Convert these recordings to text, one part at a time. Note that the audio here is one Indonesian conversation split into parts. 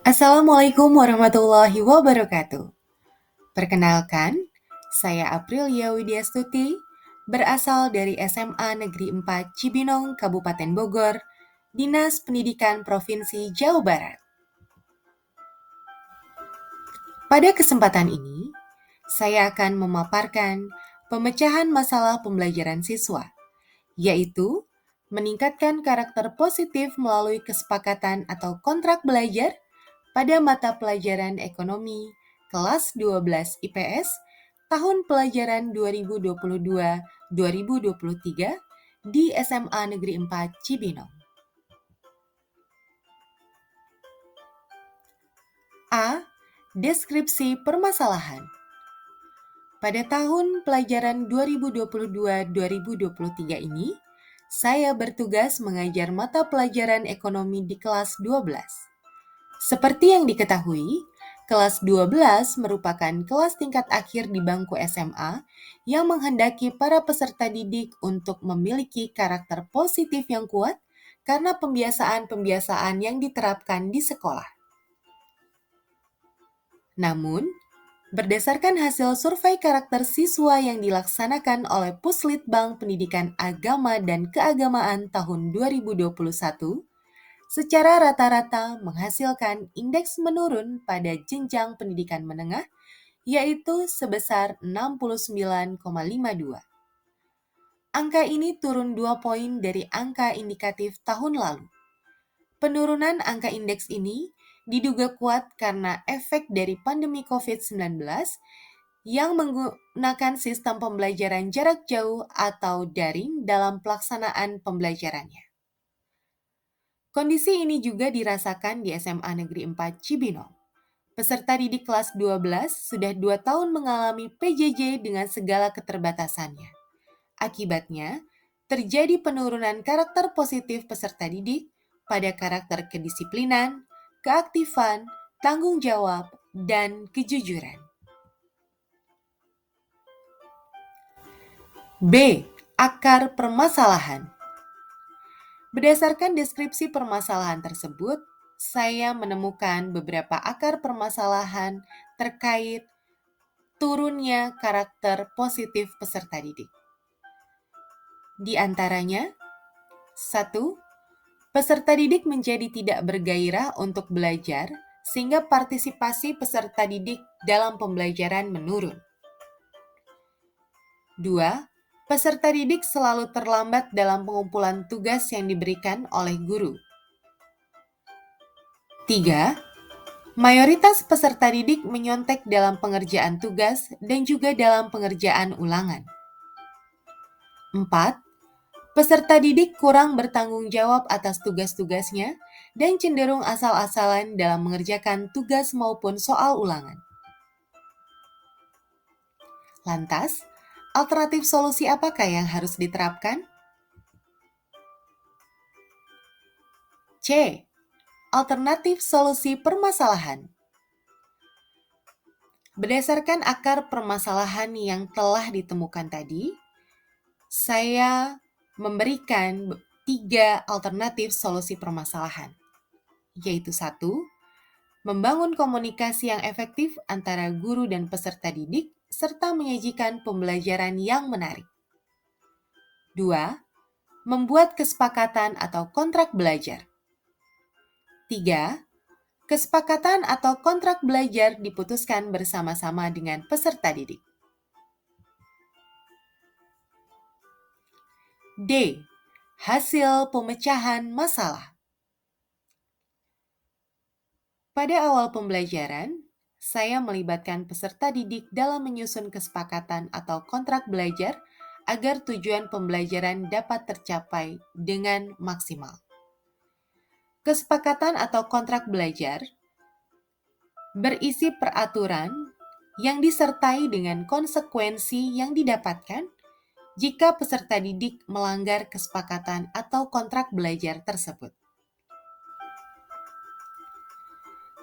Assalamualaikum warahmatullahi wabarakatuh. Perkenalkan, saya Aprilia Widyastuti, berasal dari SMA Negeri 4 Cibinong, Kabupaten Bogor, Dinas Pendidikan Provinsi Jawa Barat. Pada kesempatan ini, saya akan memaparkan pemecahan masalah pembelajaran siswa, yaitu meningkatkan karakter positif melalui kesepakatan atau kontrak belajar pada mata pelajaran ekonomi kelas 12 IPS tahun pelajaran 2022-2023 di SMA Negeri 4 Cibinong. A. Deskripsi permasalahan. Pada tahun pelajaran 2022-2023 ini, saya bertugas mengajar mata pelajaran ekonomi di kelas 12. Seperti yang diketahui, kelas 12 merupakan kelas tingkat akhir di bangku SMA yang menghendaki para peserta didik untuk memiliki karakter positif yang kuat karena pembiasaan-pembiasaan yang diterapkan di sekolah. Namun, berdasarkan hasil survei karakter siswa yang dilaksanakan oleh Puslitbang Pendidikan Agama dan Keagamaan tahun 2021, secara rata-rata menghasilkan indeks menurun pada jenjang pendidikan menengah, yaitu sebesar 69,52. Angka ini turun 2 poin dari angka indikatif tahun lalu. Penurunan angka indeks ini diduga kuat karena efek dari pandemi COVID-19 yang menggunakan sistem pembelajaran jarak jauh atau daring dalam pelaksanaan pembelajarannya. Kondisi ini juga dirasakan di SMA Negeri 4 Cibinong. Peserta didik kelas 12 sudah 2 tahun mengalami PJJ dengan segala keterbatasannya. Akibatnya, terjadi penurunan karakter positif peserta didik pada karakter kedisiplinan, keaktifan, tanggung jawab, dan kejujuran. B. Akar permasalahan. Berdasarkan deskripsi permasalahan tersebut, saya menemukan beberapa akar permasalahan terkait turunnya karakter positif peserta didik. Di antaranya, 1. Peserta didik menjadi tidak bergairah untuk belajar sehingga partisipasi peserta didik dalam pembelajaran menurun. 2. Peserta didik selalu terlambat dalam pengumpulan tugas yang diberikan oleh guru. 3. Mayoritas peserta didik menyontek dalam pengerjaan tugas dan juga dalam pengerjaan ulangan. 4. Peserta didik kurang bertanggung jawab atas tugas-tugasnya dan cenderung asal-asalan dalam mengerjakan tugas maupun soal ulangan. Lantas, alternatif solusi apakah yang harus diterapkan? C. Alternatif solusi permasalahan. Berdasarkan akar permasalahan yang telah ditemukan tadi, saya memberikan 3 alternatif solusi permasalahan, yaitu 1. Membangun komunikasi yang efektif antara guru dan peserta didik, serta menyajikan pembelajaran yang menarik. 2. Membuat kesepakatan atau kontrak belajar. 3. Kesepakatan atau kontrak belajar diputuskan bersama-sama dengan peserta didik. D. Hasil pemecahan masalah. Pada awal pembelajaran, saya melibatkan peserta didik dalam menyusun kesepakatan atau kontrak belajar agar tujuan pembelajaran dapat tercapai dengan maksimal. Kesepakatan atau kontrak belajar berisi peraturan yang disertai dengan konsekuensi yang didapatkan jika peserta didik melanggar kesepakatan atau kontrak belajar tersebut.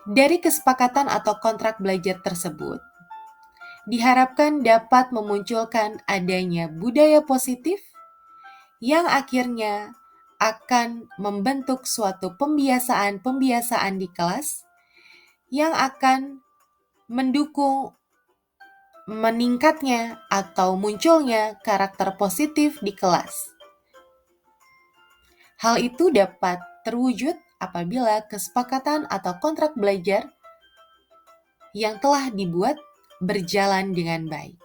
Dari kesepakatan atau kontrak belajar tersebut, diharapkan dapat memunculkan adanya budaya positif yang akhirnya akan membentuk suatu pembiasaan-pembiasaan di kelas yang akan mendukung meningkatnya atau munculnya karakter positif di kelas. Hal itu dapat terwujud apabila kesepakatan atau kontrak belajar yang telah dibuat berjalan dengan baik.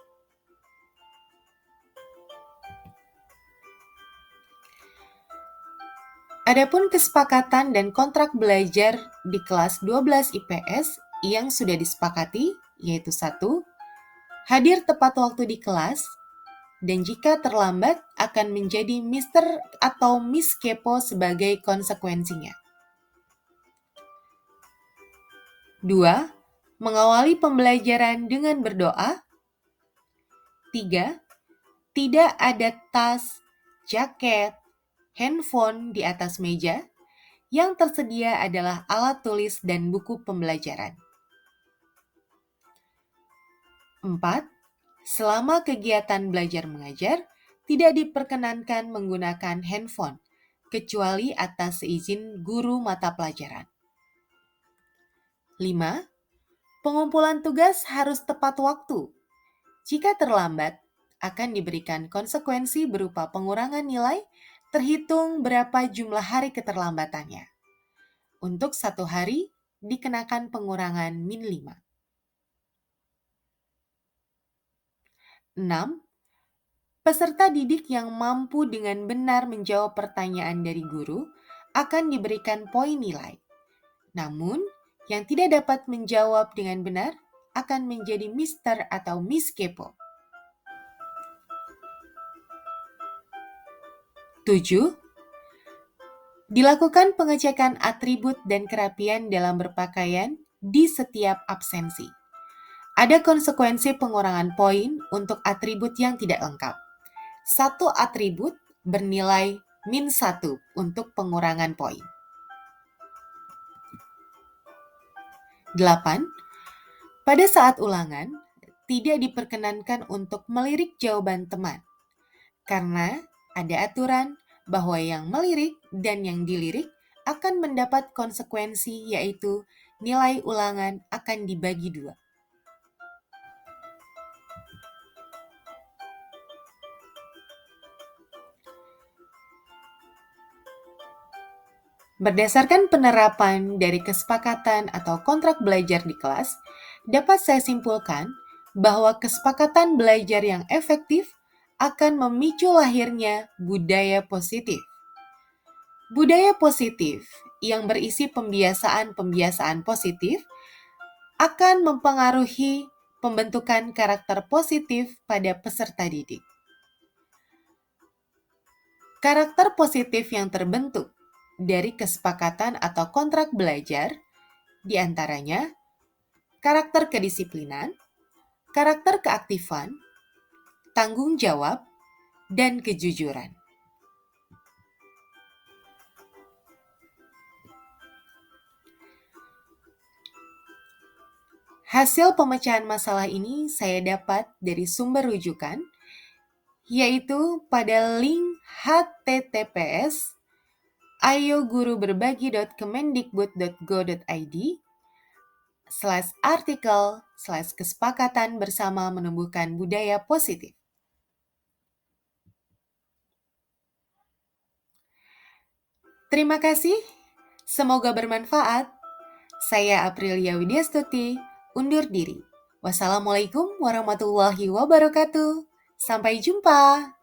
Adapun kesepakatan dan kontrak belajar di kelas 12 IPS yang sudah disepakati, yaitu 1. Hadir tepat waktu di kelas, dan jika terlambat akan menjadi Mr. atau Miss Kepo sebagai konsekuensinya. 2. Mengawali pembelajaran dengan berdoa. 3. Tidak ada tas, jaket, handphone di atas meja. Yang tersedia adalah alat tulis dan buku pembelajaran. 4. Selama kegiatan belajar mengajar, tidak diperkenankan menggunakan handphone, kecuali atas seizin guru mata pelajaran. 5. Pengumpulan tugas harus tepat waktu. Jika terlambat, akan diberikan konsekuensi berupa pengurangan nilai terhitung berapa jumlah hari keterlambatannya. Untuk 1 hari, dikenakan pengurangan min 5. 6. Peserta didik yang mampu dengan benar menjawab pertanyaan dari guru akan diberikan poin nilai. Namun, yang tidak dapat menjawab dengan benar akan menjadi Mr. atau Miss Kepo. 7. Dilakukan pengecekan atribut dan kerapian dalam berpakaian di setiap absensi. Ada konsekuensi pengurangan poin untuk atribut yang tidak lengkap. 1 atribut bernilai min 1 untuk pengurangan poin. 8. Pada saat ulangan, tidak diperkenankan untuk melirik jawaban teman, karena ada aturan bahwa yang melirik dan yang dilirik akan mendapat konsekuensi, yaitu nilai ulangan akan dibagi 2. Berdasarkan penerapan dari kesepakatan atau kontrak belajar di kelas, dapat saya simpulkan bahwa kesepakatan belajar yang efektif akan memicu lahirnya budaya positif. Budaya positif yang berisi pembiasaan-pembiasaan positif akan mempengaruhi pembentukan karakter positif pada peserta didik. Karakter positif yang terbentuk dari kesepakatan atau kontrak belajar, diantaranya karakter kedisiplinan, karakter keaktifan, tanggung jawab, dan kejujuran. Hasil pemecahan masalah ini saya dapat dari sumber rujukan, yaitu pada link https://ayoguruberbagi.kemendikbud.go.id/artikel/kesepakatan bersama menumbuhkan budaya positif. Terima kasih, semoga bermanfaat. Saya Aprilia Widyastuti, undur diri. Wassalamualaikum warahmatullahi wabarakatuh. Sampai jumpa.